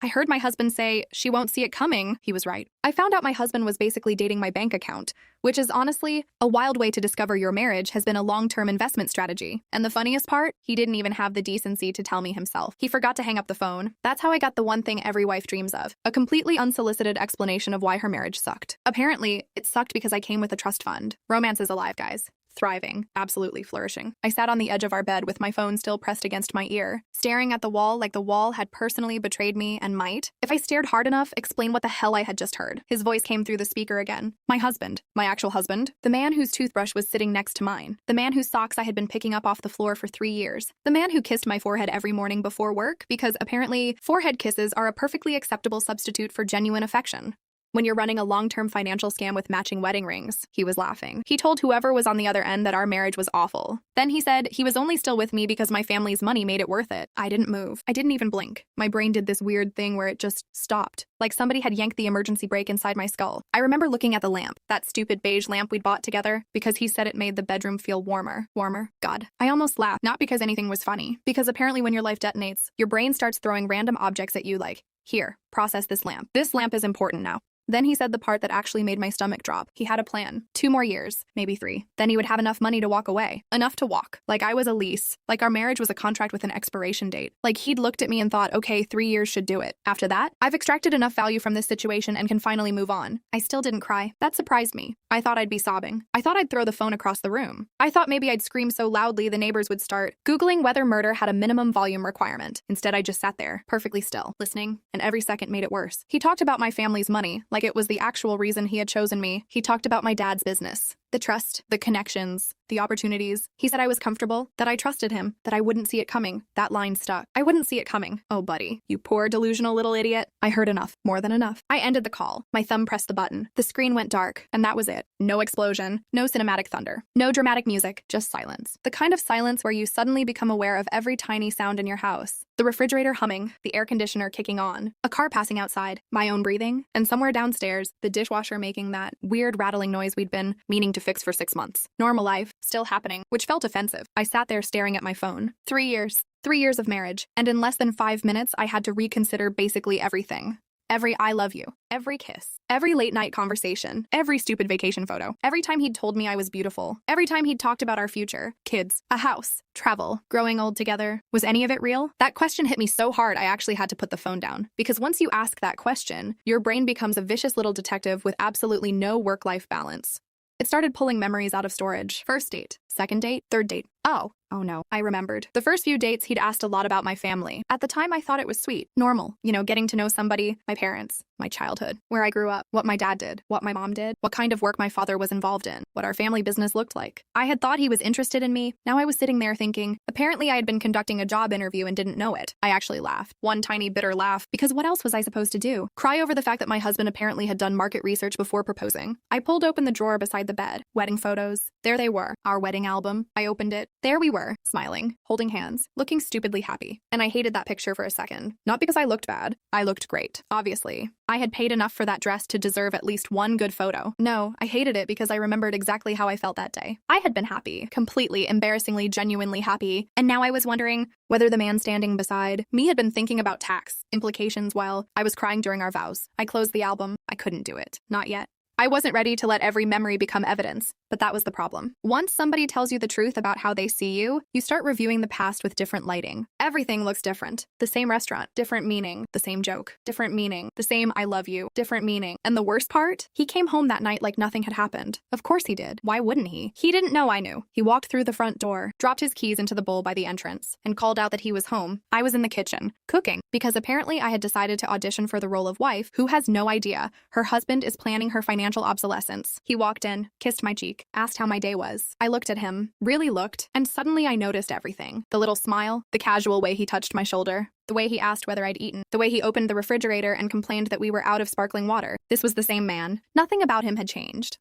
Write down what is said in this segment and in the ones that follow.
I heard my husband say, she won't see it coming. He was right. I found out my husband was basically dating my bank account, which is honestly a wild way to discover your marriage has been a long-term investment strategy. And the funniest part, he didn't even have the decency to tell me himself. He forgot to hang up the phone. That's how I got the one thing every wife dreams of, a completely unsolicited explanation of why her marriage sucked. Apparently, it sucked because I came with a trust fund. Romance is alive, guys. Thriving, absolutely flourishing. I sat on the edge of our bed with my phone still pressed against my ear, staring at the wall like the wall had personally betrayed me and might, if I stared hard enough, explain what the hell I had just heard. His voice came through the speaker again. My husband, my actual husband, the man whose toothbrush was sitting next to mine, the man whose socks I had been picking up off the floor for 3 years, the man who kissed my forehead every morning before work because apparently forehead kisses are a perfectly acceptable substitute for genuine affection. When you're running a long-term financial scam with matching wedding rings, he was laughing. He told whoever was on the other end that our marriage was awful. Then he said he was only still with me because my family's money made it worth it. I didn't move. I didn't even blink. My brain did this weird thing where it just stopped, like somebody had yanked the emergency brake inside my skull. I remember looking at the lamp, that stupid beige lamp we'd bought together, because he said it made the bedroom feel warmer. Warmer? God. I almost laughed, not because anything was funny, because apparently when your life detonates, your brain starts throwing random objects at you like, here, process this lamp. This lamp is important now. Then he said the part that actually made my stomach drop. He had a plan. 2 more years, maybe 3. Then he would have enough money to walk away. Enough to walk. Like I was a lease. Like our marriage was a contract with an expiration date. Like he'd looked at me and thought, okay, 3 years should do it. After that, I've extracted enough value from this situation and can finally move on. I still didn't cry. That surprised me. I thought I'd be sobbing. I thought I'd throw the phone across the room. I thought maybe I'd scream so loudly the neighbors would start Googling whether murder had a minimum volume requirement. Instead, I just sat there, perfectly still, listening, and every second made it worse. He talked about my family's money, like it was the actual reason he had chosen me. He talked about my dad's business, the trust, the connections, the opportunities. He said I was comfortable, that I trusted him, that I wouldn't see it coming. That line stuck. I wouldn't see it coming. Oh, buddy, you poor delusional little idiot. I heard enough, more than enough. I ended the call. My thumb pressed the button. The screen went dark, and that was it. No explosion, no cinematic thunder, no dramatic music, just silence. The kind of silence where you suddenly become aware of every tiny sound in your house. The refrigerator humming, the air conditioner kicking on, a car passing outside, my own breathing, and somewhere downstairs, the dishwasher making that weird rattling noise we'd been meaning to fix for 6 months. Normal life, still happening, which felt offensive. I sat there staring at my phone. 3 years. 3 years of marriage, and in less than 5 minutes, I had to reconsider basically everything. Every I love you, every kiss, every late night conversation, every stupid vacation photo, every time he'd told me I was beautiful, every time he'd talked about our future, kids, a house, travel, growing old together. Was any of it real? That question hit me so hard I actually had to put the phone down. Because once you ask that question, your brain becomes a vicious little detective with absolutely no work-life balance. It started pulling memories out of storage. First date, second date, third date. Oh no, I remembered. The first few dates, he'd asked a lot about my family. At the time, I thought it was sweet, normal. You know, getting to know somebody, my parents, my childhood, where I grew up, what my dad did, what my mom did, what kind of work my father was involved in, what our family business looked like. I had thought he was interested in me. Now I was sitting there thinking, apparently I had been conducting a job interview and didn't know it. I actually laughed. One tiny bitter laugh, because what else was I supposed to do? Cry over the fact that my husband apparently had done market research before proposing. I pulled open the drawer beside the bed. Wedding photos. There they were. Our wedding album. I opened it. There we were, smiling, holding hands, looking stupidly happy. And I hated that picture for a second. Not because I looked bad. I looked great, obviously. I had paid enough for that dress to deserve at least one good photo. No, I hated it because I remembered exactly how I felt that day. I had been happy, completely, embarrassingly, genuinely happy, and now I was wondering whether the man standing beside me had been thinking about tax implications while I was crying during our vows. I closed the album. I couldn't do it. Not yet. I wasn't ready to let every memory become evidence, but that was the problem. Once somebody tells you the truth about how they see you, you start reviewing the past with different lighting. Everything looks different. The same restaurant, different meaning. The same joke, different meaning. The same I love you, different meaning. And the worst part? He came home that night like nothing had happened. Of course he did. Why wouldn't he? He didn't know I knew. He walked through the front door, dropped his keys into the bowl by the entrance, and called out that he was home. I was in the kitchen, cooking, because apparently I had decided to audition for the role of wife who has no idea her husband is planning her financial obsolescence. He walked in, kissed my cheek, asked how my day was. I looked at him, really looked, and suddenly I noticed everything. The little smile, the casual way he touched my shoulder, the way he asked whether I'd eaten, the way he opened the refrigerator and complained that we were out of sparkling water. This was the same man. Nothing about him had changed.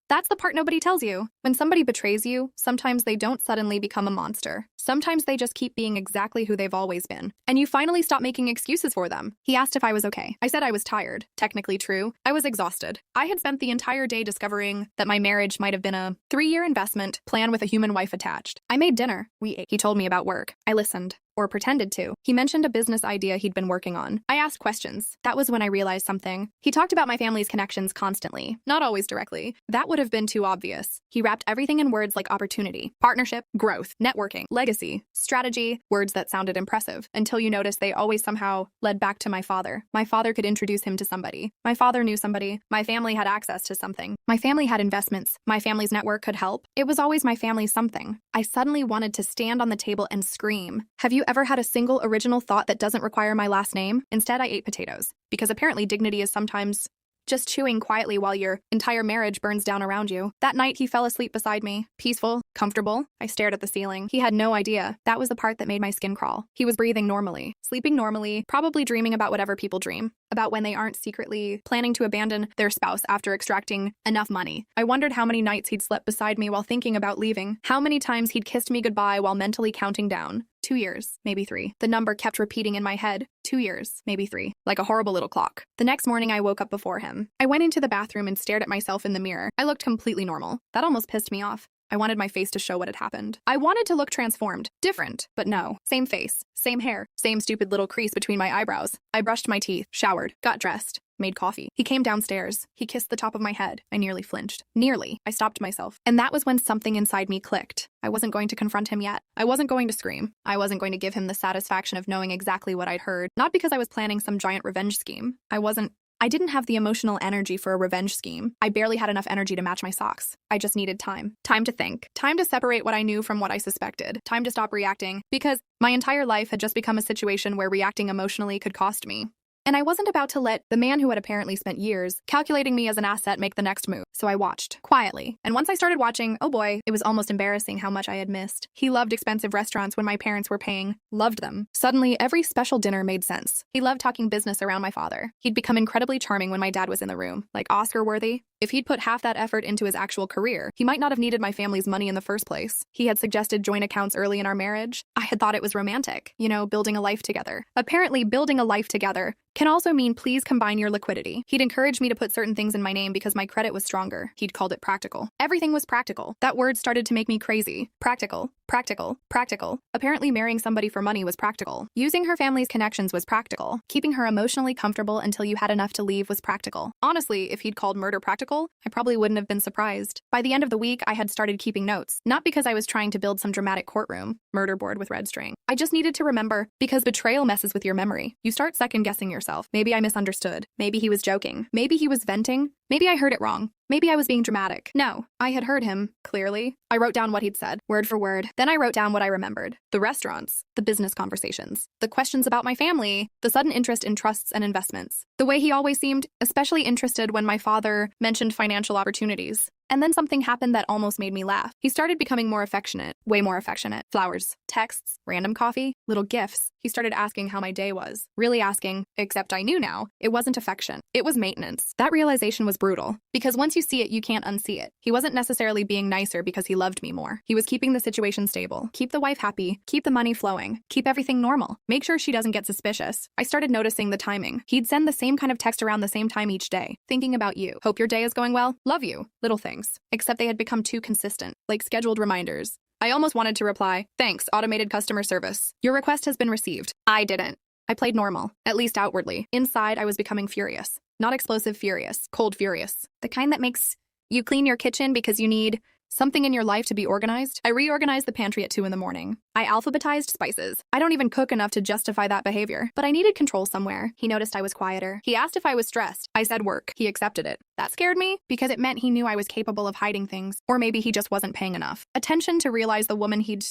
That's the part nobody tells you. When somebody betrays you, sometimes they don't suddenly become a monster. Sometimes they just keep being exactly who they've always been. And you finally stop making excuses for them. He asked if I was okay. I said I was tired. Technically true. I was exhausted. I had spent the entire day discovering that my marriage might have been a 3-year investment plan with a human wife attached. I made dinner. We ate. He told me about work. I listened. or pretended to. He mentioned a business idea he'd been working on. I asked questions. That was when I realized something. He talked about my family's connections constantly, not always directly. That would have been too obvious. He wrapped everything in words like opportunity, partnership, growth, networking, legacy, strategy, words that sounded impressive, until you noticed they always somehow led back to my father. My father could introduce him to somebody. My father knew somebody. My family had access to something. My family had investments. My family's network could help. It was always my family's something. I suddenly wanted to stand on the table and scream. Have you ever had a single original thought that doesn't require my last name? Instead, I ate potatoes. Because apparently dignity is sometimes just chewing quietly while your entire marriage burns down around you. That night, he fell asleep beside me. Peaceful, comfortable. I stared at the ceiling. He had no idea. That was the part that made my skin crawl. He was breathing normally, sleeping normally, probably dreaming about whatever people dream, about when they aren't secretly planning to abandon their spouse after extracting enough money. I wondered how many nights he'd slept beside me while thinking about leaving, how many times he'd kissed me goodbye while mentally counting down. 2 years, maybe 3. The number kept repeating in my head. 2 years, maybe 3, like a horrible little clock. The next morning, I woke up before him. I went into the bathroom and stared at myself in the mirror. I looked completely normal. That almost pissed me off. I wanted my face to show what had happened. I wanted to look transformed, different, but no. Same face, same hair, same stupid little crease between my eyebrows. I brushed my teeth, showered, got dressed, made coffee. He came downstairs. He kissed the top of my head. I nearly flinched. Nearly. I stopped myself. And that was when something inside me clicked. I wasn't going to confront him yet. I wasn't going to scream. I wasn't going to give him the satisfaction of knowing exactly what I'd heard. Not because I was planning some giant revenge scheme. I didn't have the emotional energy for a revenge scheme. I barely had enough energy to match my socks. I just needed time. Time to think. Time to separate what I knew from what I suspected. Time to stop reacting, because my entire life had just become a situation where reacting emotionally could cost me. And I wasn't about to let the man who had apparently spent years calculating me as an asset make the next move. So I watched, quietly. And once I started watching, oh boy, it was almost embarrassing how much I had missed. He loved expensive restaurants when my parents were paying. Loved them. Suddenly, every special dinner made sense. He loved talking business around my father. He'd become incredibly charming when my dad was in the room, like Oscar-worthy. If he'd put half that effort into his actual career, he might not have needed my family's money in the first place. He had suggested joint accounts early in our marriage. I had thought it was romantic, building a life together. Apparently, building a life together can also mean please combine your liquidity. He'd encouraged me to put certain things in my name because my credit was stronger. He'd called it practical. Everything was practical. That word started to make me crazy. Practical. Practical. Practical. Apparently marrying somebody for money was practical. Using her family's connections was practical. Keeping her emotionally comfortable until you had enough to leave was practical. Honestly, if he'd called murder practical, I probably wouldn't have been surprised. By the end of the week, I had started keeping notes. Not because I was trying to build some dramatic courtroom, murder board with red string. I just needed to remember, because betrayal messes with your memory. You start second-guessing yourself. Maybe I misunderstood. Maybe he was joking. Maybe he was venting. Maybe I heard it wrong. Maybe I was being dramatic. No, I had heard him, clearly. I wrote down what he'd said, word for word. Then I wrote down what I remembered. The restaurants, the business conversations, the questions about my family, the sudden interest in trusts and investments, the way he always seemed especially interested when my father mentioned financial opportunities. And then something happened that almost made me laugh. He started becoming more affectionate, way more affectionate. Flowers, texts, random coffee, little gifts. He started asking how my day was. Really asking, except I knew now, it wasn't affection. It was maintenance. That realization was brutal. Because once you see it, you can't unsee it. He wasn't necessarily being nicer because he loved me more. He was keeping the situation stable. Keep the wife happy. Keep the money flowing. Keep everything normal. Make sure she doesn't get suspicious. I started noticing the timing. He'd send the same kind of text around the same time each day. Thinking about you. Hope your day is going well. Love you. Little things. Except they had become too consistent, like scheduled reminders. I almost wanted to reply, thanks, automated customer service. Your request has been received. I didn't. I played normal, at least outwardly. Inside, I was becoming furious. Not explosive furious, cold furious. The kind that makes you clean your kitchen because you need something in your life to be organized. I reorganized the pantry at 2 a.m. I alphabetized spices. I don't even cook enough to justify that behavior, but I needed control somewhere. He noticed I was quieter. He asked if I was stressed. I said work. He accepted it. That scared me because it meant he knew I was capable of hiding things, or maybe he just wasn't paying enough attention to realize the woman he'd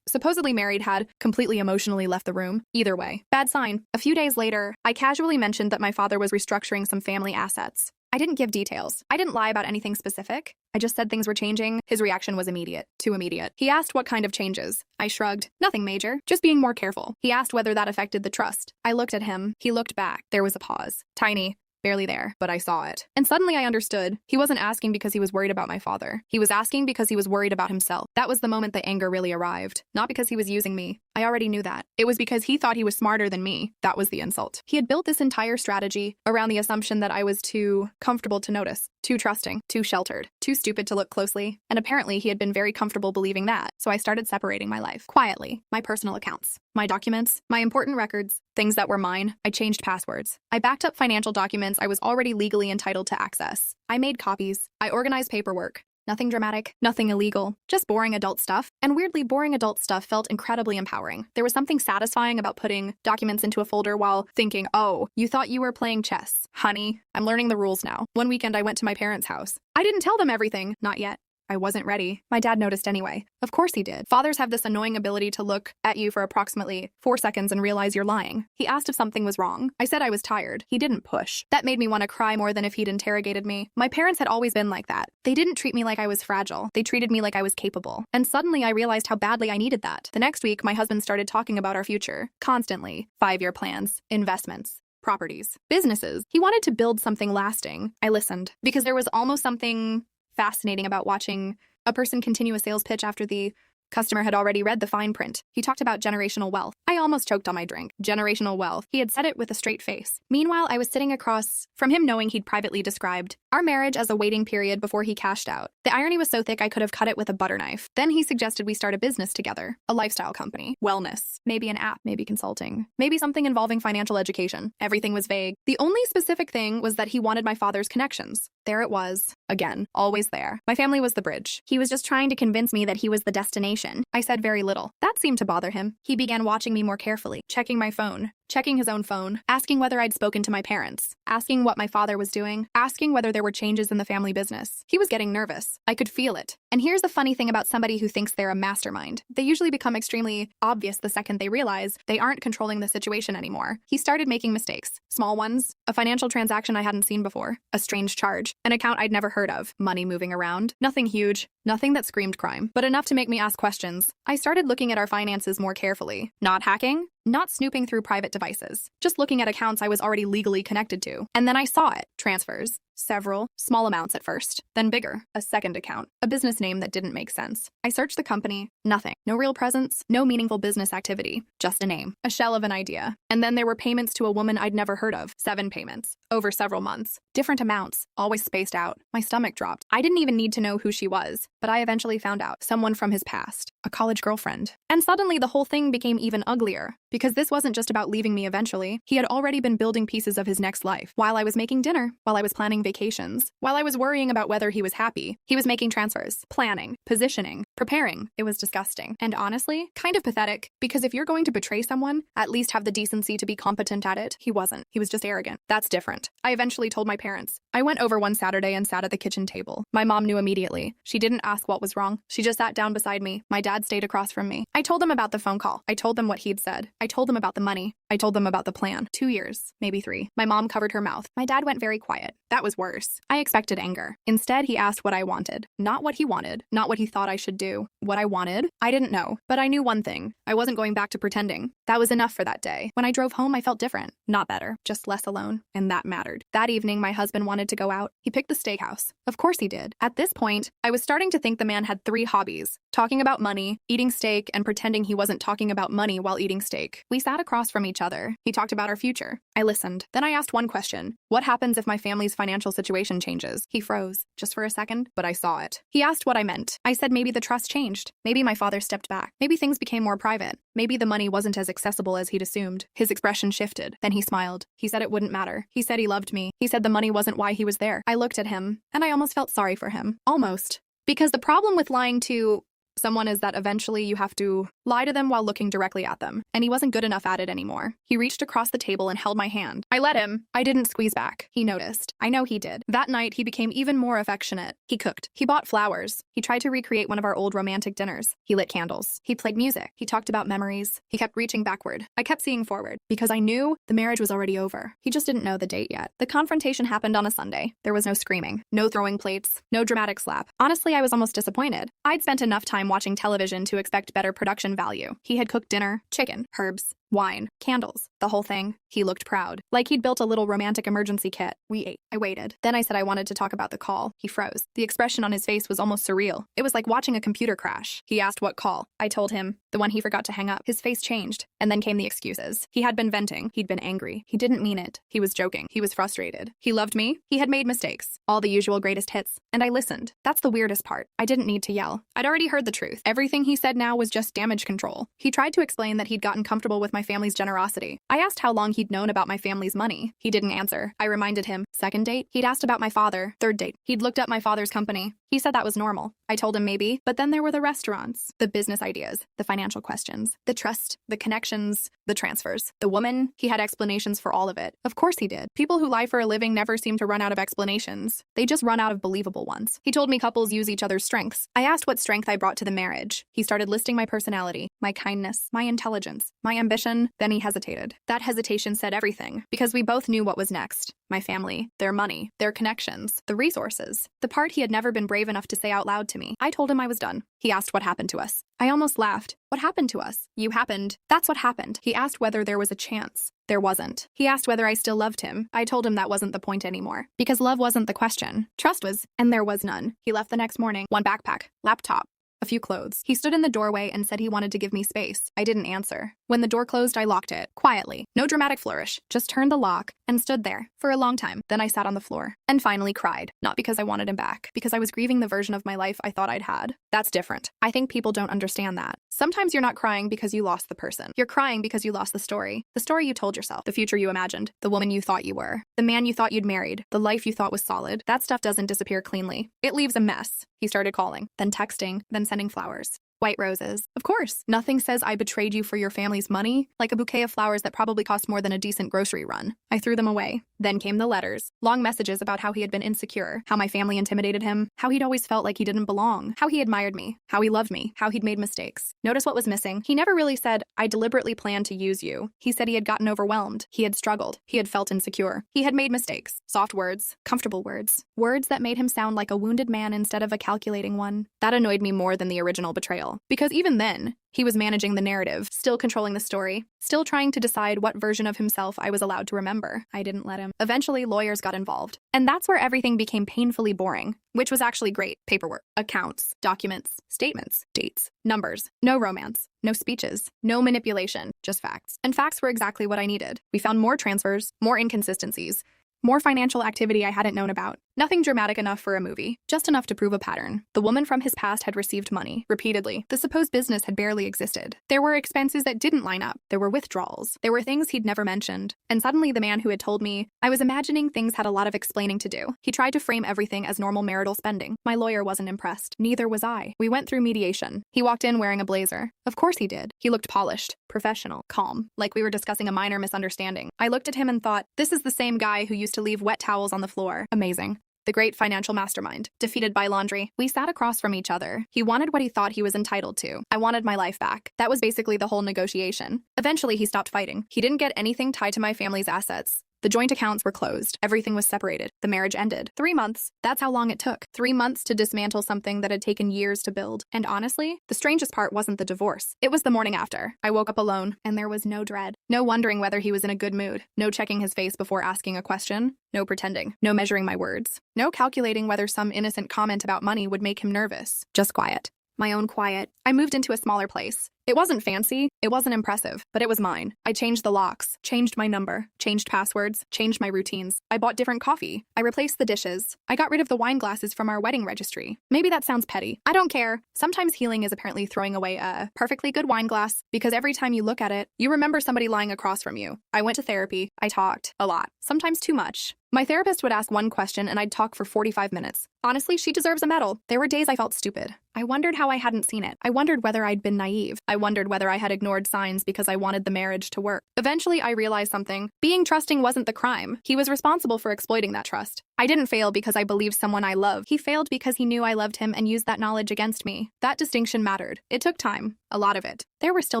supposedly married had completely emotionally left the room. Either way, bad sign. A few days later, I casually mentioned that my father was restructuring some family assets. I didn't give details. I didn't lie about anything specific. I just said things were changing. His reaction was immediate. Too immediate. He asked what kind of changes. I shrugged. Nothing major. Just being more careful. He asked whether that affected the trust. I looked at him. He looked back. There was a pause. Tiny. Barely there, but I saw it. And suddenly I understood. He wasn't asking because he was worried about my father. He was asking because he was worried about himself. That was the moment the anger really arrived. Not because he was using me. I already knew that. It was because he thought he was smarter than me. That was the insult. He had built this entire strategy around the assumption that I was too comfortable to notice, too trusting, too sheltered, too stupid to look closely, and apparently he had been very comfortable believing that, so I started separating my life. Quietly, my personal accounts, my documents, my important records, things that were mine. I changed passwords. I backed up financial documents I was already legally entitled to access. I made copies. I organized paperwork. Nothing dramatic, nothing illegal, just boring adult stuff. And weirdly, boring adult stuff felt incredibly empowering. There was something satisfying about putting documents into a folder while thinking, oh, you thought you were playing chess. Honey, I'm learning the rules now. One weekend I went to my parents' house. I didn't tell them everything, not yet. I wasn't ready. My dad noticed anyway. Of course he did. Fathers have this annoying ability to look at you for approximately 4 seconds and realize you're lying. He asked if something was wrong. I said I was tired. He didn't push. That made me want to cry more than if he'd interrogated me. My parents had always been like that. They didn't treat me like I was fragile. They treated me like I was capable. And suddenly I realized how badly I needed that. The next week, my husband started talking about our future. Constantly. 5-year plans. Investments. Properties. Businesses. He wanted to build something lasting. I listened. Because there was almost something fascinating about watching a person continue a sales pitch after the customer had already read the fine print. He talked about generational wealth. I almost choked on my drink. Generational wealth. He had said it with a straight face. Meanwhile, I was sitting across from him knowing he'd privately described our marriage as a waiting period before he cashed out. The irony was so thick I could have cut it with a butter knife. Then he suggested we start a business together. A lifestyle company. Wellness. Maybe an app. Maybe consulting. Maybe something involving financial education. Everything was vague. The only specific thing was that he wanted my father's connections. There it was. Again, always there. My family was the bridge. He was just trying to convince me that he was the destination. I said very little. That seemed to bother him. He began watching me more carefully, checking my phone, checking his own phone, asking whether I'd spoken to my parents, asking what my father was doing, asking whether there were changes in the family business. He was getting nervous. I could feel it. And here's the funny thing about somebody who thinks they're a mastermind. They usually become extremely obvious the second they realize they aren't controlling the situation anymore. He started making mistakes. Small ones. A financial transaction I hadn't seen before. A strange charge. An account I'd never heard of. Money moving around. Nothing huge. Nothing that screamed crime. But enough to make me ask questions. I started looking at our finances more carefully. Not hacking. Not snooping through private devices. Just looking at accounts I was already legally connected to. And then I saw it. Transfers. Several. Small amounts at first. Then bigger. A second account. A business name that didn't make sense. I searched the company. Nothing. No real presence. No meaningful business activity. Just a name. A shell of an idea. And then there were payments to a woman I'd never heard of. 7 payments. Over several months. Different amounts. Always spaced out. My stomach dropped. I didn't even need to know who she was. But I eventually found out. Someone from his past. A college girlfriend. And suddenly the whole thing became even uglier. Because this wasn't just about leaving me eventually. He had already been building pieces of his next life. While I was making dinner. While I was planning vacations. While I was worrying about whether he was happy. He was making transfers. Planning. Positioning. Preparing. It was disgusting. And honestly, kind of pathetic. Because if you're going to betray someone, at least have the decency to be competent at it. He wasn't. He was just arrogant. That's different. I eventually told my parents. I went over one Saturday and sat at the kitchen table. My mom knew immediately. She didn't ask what was wrong. She just sat down beside me. My dad stayed across from me. I told them about the phone call. I told them what he'd said. I told them about the money. I told them about the plan. 2 years, maybe 3. My mom covered her mouth. My dad went very quiet. That was worse. I expected anger. Instead, he asked what I wanted. Not what he wanted. Not what he thought I should do. What I wanted? I didn't know. But I knew one thing. I wasn't going back to pretending. That was enough for that day. When I drove home, I felt different. Not better. Just less alone. And that mattered. That evening, my husband wanted to go out. He picked the steakhouse. Of course he did. At this point, I was starting to think the man had 3 hobbies. Talking about money, eating steak, and pretending he wasn't talking about money while eating steak. We sat across from each other. He talked about our future. I listened. Then I asked one question. What happens if my family's financial situation changes? He froze, just for a second, but I saw it. He asked what I meant. I said maybe the trust changed. Maybe my father stepped back. Maybe things became more private. Maybe the money wasn't as accessible as he'd assumed. His expression shifted. Then he smiled. He said it wouldn't matter. He said he loved me. He said the money wasn't why he was there. I looked at him, and I almost felt sorry for him. Almost. Because the problem with lying to someone is that eventually you have to lie to them while looking directly at them. And he wasn't good enough at it anymore. He reached across the table and held my hand. I let him. I didn't squeeze back. He noticed. I know he did. That night, he became even more affectionate. He cooked. He bought flowers. He tried to recreate one of our old romantic dinners. He lit candles. He played music. He talked about memories. He kept reaching backward. I kept seeing forward because I knew the marriage was already over. He just didn't know the date yet. The confrontation happened on a Sunday. There was no screaming, no throwing plates, no dramatic slap. Honestly, I was almost disappointed. I'd spent enough time watching television to expect better production value. He had cooked dinner, chicken, herbs, wine, candles, the whole thing. He looked proud, like he'd built a little romantic emergency kit. We ate. I waited. Then I said I wanted to talk about the call. He froze. The expression on his face was almost surreal. It was like watching a computer crash. He asked what call. I told him, the one he forgot to hang up. His face changed, and then came the excuses. He had been venting. He'd been angry. He didn't mean it. He was joking. He was frustrated. He loved me. He had made mistakes. All the usual greatest hits. And I listened. That's the weirdest part. I didn't need to yell. I'd already heard the truth. Everything he said now was just damage control. He tried to explain that he'd gotten comfortable with my family's generosity. I asked how long he'd known about my family's money. He didn't answer. I reminded him. Second date? He'd asked about my father. Third date. He'd looked up my father's company. He said that was normal. I told him maybe, but then there were the restaurants, the business ideas, the financial questions, the trust, the connections, the transfers. The woman, he had explanations for all of it. Of course he did. People who lie for a living never seem to run out of explanations. They just run out of believable ones. He told me couples use each other's strengths. I asked what strength I brought to the marriage. He started listing my personality, my kindness, my intelligence, my ambition. Then he hesitated. That hesitation said everything, because we both knew what was next. My family, their money, their connections, the resources. The part he had never been brave enough to say out loud to me. I told him I was done. He asked what happened to us. I almost laughed. What happened to us? You happened. That's what happened. He asked whether there was a chance. There wasn't. He asked whether I still loved him. I told him that wasn't the point anymore. Because love wasn't the question. Trust was, and there was none. He left the next morning. One backpack, laptop, a few clothes. He stood in the doorway and said he wanted to give me space. I didn't answer. When the door closed, I locked it. Quietly. No dramatic flourish. Just turned the lock and stood there for a long time. Then I sat on the floor and finally cried. Not because I wanted him back. Because I was grieving the version of my life I thought I'd had. That's different. I think people don't understand that. Sometimes you're not crying because you lost the person. You're crying because you lost the story. The story you told yourself. The future you imagined. The woman you thought you were. The man you thought you'd married. The life you thought was solid. That stuff doesn't disappear cleanly. It leaves a mess. He started calling, then texting, then sending flowers. White roses. Of course. Nothing says I betrayed you for your family's money like a bouquet of flowers that probably cost more than a decent grocery run. I threw them away. Then came the letters. Long messages about how he had been insecure, how my family intimidated him, how he'd always felt like he didn't belong, how he admired me, how he loved me, how he'd made mistakes. Notice what was missing? He never really said, I deliberately planned to use you. He said he had gotten overwhelmed. He had struggled. He had felt insecure. He had made mistakes. Soft words. Comfortable words. Words that made him sound like a wounded man instead of a calculating one. That annoyed me more than the original betrayal. Because even then, he was managing the narrative, still controlling the story, still trying to decide what version of himself I was allowed to remember. I didn't let him. Eventually, lawyers got involved. And that's where everything became painfully boring, which was actually great. Paperwork, accounts, documents, statements, dates, numbers, no romance, no speeches, no manipulation, just facts. And facts were exactly what I needed. We found more transfers, more inconsistencies, more financial activity I hadn't known about. Nothing dramatic enough for a movie, just enough to prove a pattern. The woman from his past had received money, repeatedly. The supposed business had barely existed. There were expenses that didn't line up. There were withdrawals. There were things he'd never mentioned. And suddenly the man who had told me I was imagining things had a lot of explaining to do. He tried to frame everything as normal marital spending. My lawyer wasn't impressed. Neither was I. We went through mediation. He walked in wearing a blazer. Of course he did. He looked polished, professional, calm, like we were discussing a minor misunderstanding. I looked at him and thought, this is the same guy who used to leave wet towels on the floor. Amazing. The great financial mastermind, defeated by laundry. We sat across from each other. He wanted what he thought he was entitled to. I wanted my life back. That was basically the whole negotiation. Eventually, he stopped fighting. He didn't get anything tied to my family's assets. The joint accounts were closed. Everything was separated. The marriage ended. 3 months. That's how long it took. 3 months to dismantle something that had taken years to build. And honestly, the strangest part wasn't the divorce. It was the morning after. I woke up alone, and there was no dread. No wondering whether he was in a good mood. No checking his face before asking a question. No pretending. No measuring my words. No calculating whether some innocent comment about money would make him nervous. Just quiet. My own quiet. I moved into a smaller place. It wasn't fancy, it wasn't impressive, but it was mine. I changed the locks, changed my number, changed passwords, changed my routines. I bought different coffee. I replaced the dishes. I got rid of the wine glasses from our wedding registry. Maybe that sounds petty. I don't care. Sometimes healing is apparently throwing away a perfectly good wine glass because every time you look at it, you remember somebody lying across from you. I went to therapy. I talked a lot, sometimes too much. My therapist would ask one question and I'd talk for 45 minutes. Honestly, she deserves a medal. There were days I felt stupid. I wondered how I hadn't seen it. I wondered whether I'd been naive. I wondered whether I had ignored signs because I wanted the marriage to work. Eventually, I realized something. Being trusting wasn't the crime. He was responsible for exploiting that trust. I didn't fail because I believed someone I love. He failed because he knew I loved him and used that knowledge against me. That distinction mattered. It took time. A lot of it. There were still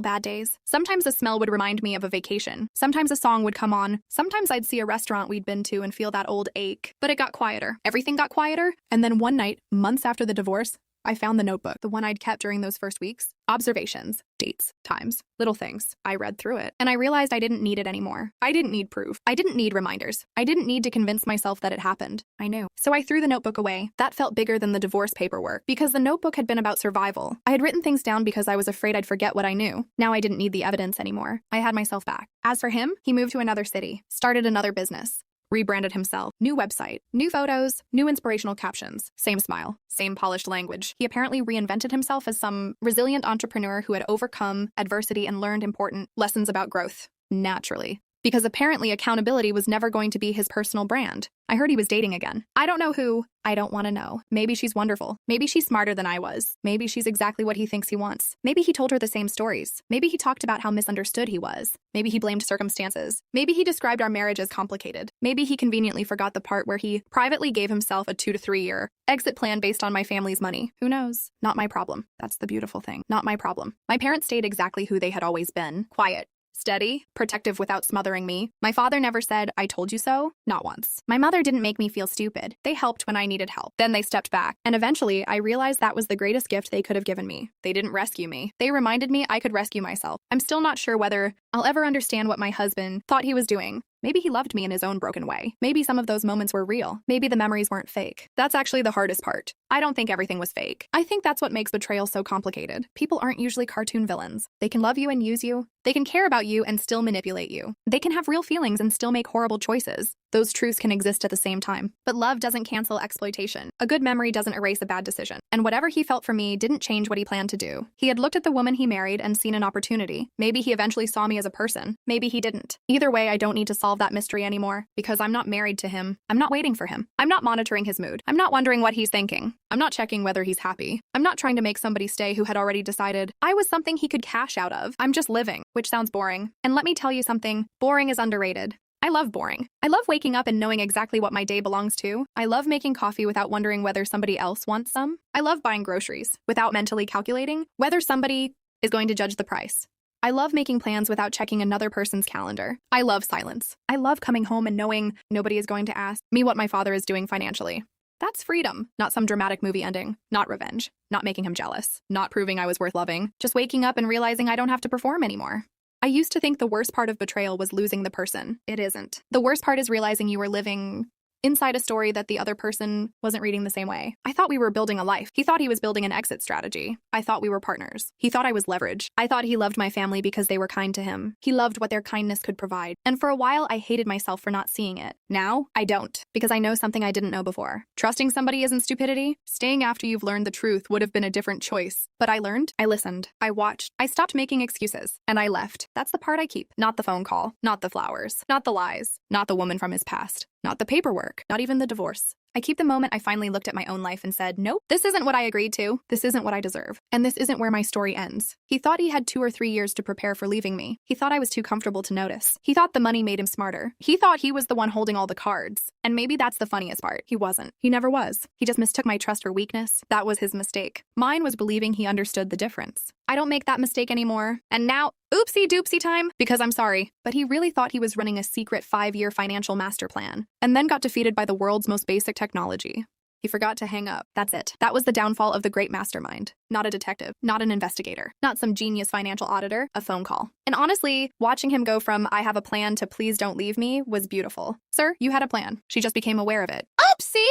bad days. Sometimes a smell would remind me of a vacation. Sometimes a song would come on. Sometimes I'd see a restaurant we'd been to and feel that old ache. But it got quieter. Everything got quieter. And then one night, months after the divorce, I found the notebook, the one I'd kept during those first weeks. Observations, dates, times, little things. I read through it, and I realized I didn't need it anymore. I didn't need proof. I didn't need reminders. I didn't need to convince myself that it happened. I knew. So I threw the notebook away. That felt bigger than the divorce paperwork, because the notebook had been about survival. I had written things down because I was afraid I'd forget what I knew. Now I didn't need the evidence anymore. I had myself back. As for him, he moved to another city, started another business. Rebranded himself, new website, new photos, new inspirational captions, same smile, same polished language. He apparently reinvented himself as some resilient entrepreneur who had overcome adversity and learned important lessons about growth, naturally. Because apparently accountability was never going to be his personal brand. I heard he was dating again. I don't know who. I don't want to know. Maybe she's wonderful. Maybe she's smarter than I was. Maybe she's exactly what he thinks he wants. Maybe he told her the same stories. Maybe he talked about how misunderstood he was. Maybe he blamed circumstances. Maybe he described our marriage as complicated. Maybe he conveniently forgot the part where he privately gave himself a 2 to 3 year exit plan based on my family's money. Who knows? Not my problem. That's the beautiful thing. Not my problem. My parents stayed exactly who they had always been. Quiet. Steady, protective without smothering me. My father never said, "I told you so," not once. My mother didn't make me feel stupid. They helped when I needed help. Then they stepped back. And eventually, I realized that was the greatest gift they could have given me. They didn't rescue me. They reminded me I could rescue myself. I'm still not sure whether I'll ever understand what my husband thought he was doing. Maybe he loved me in his own broken way. Maybe some of those moments were real. Maybe the memories weren't fake. That's actually the hardest part. I don't think everything was fake. I think that's what makes betrayal so complicated. People aren't usually cartoon villains. They can love you and use you. They can care about you and still manipulate you. They can have real feelings and still make horrible choices. Those truths can exist at the same time. But love doesn't cancel exploitation. A good memory doesn't erase a bad decision. And whatever he felt for me didn't change what he planned to do. He had looked at the woman he married and seen an opportunity. Maybe he eventually saw me as a person. Maybe he didn't. Either way, I don't need to solve that mystery anymore because I'm not married to him. I'm not waiting for him. I'm not monitoring his mood. I'm not wondering what he's thinking. I'm not checking whether he's happy. I'm not trying to make somebody stay who had already decided I was something he could cash out of. I'm just living, which sounds boring. And let me tell you something, boring is underrated. I love boring. I love waking up and knowing exactly what my day belongs to. I love making coffee without wondering whether somebody else wants some. I love buying groceries without mentally calculating whether somebody is going to judge the price. I love making plans without checking another person's calendar. I love silence. I love coming home and knowing nobody is going to ask me what my father is doing financially. That's freedom, not some dramatic movie ending, not revenge, not making him jealous, not proving I was worth loving, just waking up and realizing I don't have to perform anymore. I used to think the worst part of betrayal was losing the person. It isn't. The worst part is realizing you were living inside a story that the other person wasn't reading the same way. I thought we were building a life. He thought he was building an exit strategy. I thought we were partners. He thought I was leverage. I thought he loved my family because they were kind to him. He loved what their kindness could provide. And for a while, I hated myself for not seeing it. Now, I don't, because I know something I didn't know before. Trusting somebody isn't stupidity. Staying after you've learned the truth would have been a different choice. But I learned, I listened, I watched, I stopped making excuses, and I left. That's the part I keep. Not the phone call, not the flowers, not the lies, not the woman from his past. Not the paperwork, not even the divorce. I keep the moment I finally looked at my own life and said, nope, this isn't what I agreed to. This isn't what I deserve. And this isn't where my story ends. He thought he had 2 or 3 years to prepare for leaving me. He thought I was too comfortable to notice. He thought the money made him smarter. He thought he was the one holding all the cards. And maybe that's the funniest part. He wasn't. He never was. He just mistook my trust for weakness. That was his mistake. Mine was believing he understood the difference. I don't make that mistake anymore. And now, oopsie doopsie time, because I'm sorry. But he really thought he was running a secret 5-year financial master plan, and then got defeated by the world's most basic technology. He forgot to hang up. That's it. That was the downfall of the great mastermind. Not a detective, not an investigator, not some genius financial auditor, a phone call. And honestly, watching him go from "I have a plan" to "please don't leave me" was beautiful. Sir, you had a plan. She just became aware of it. Oopsie!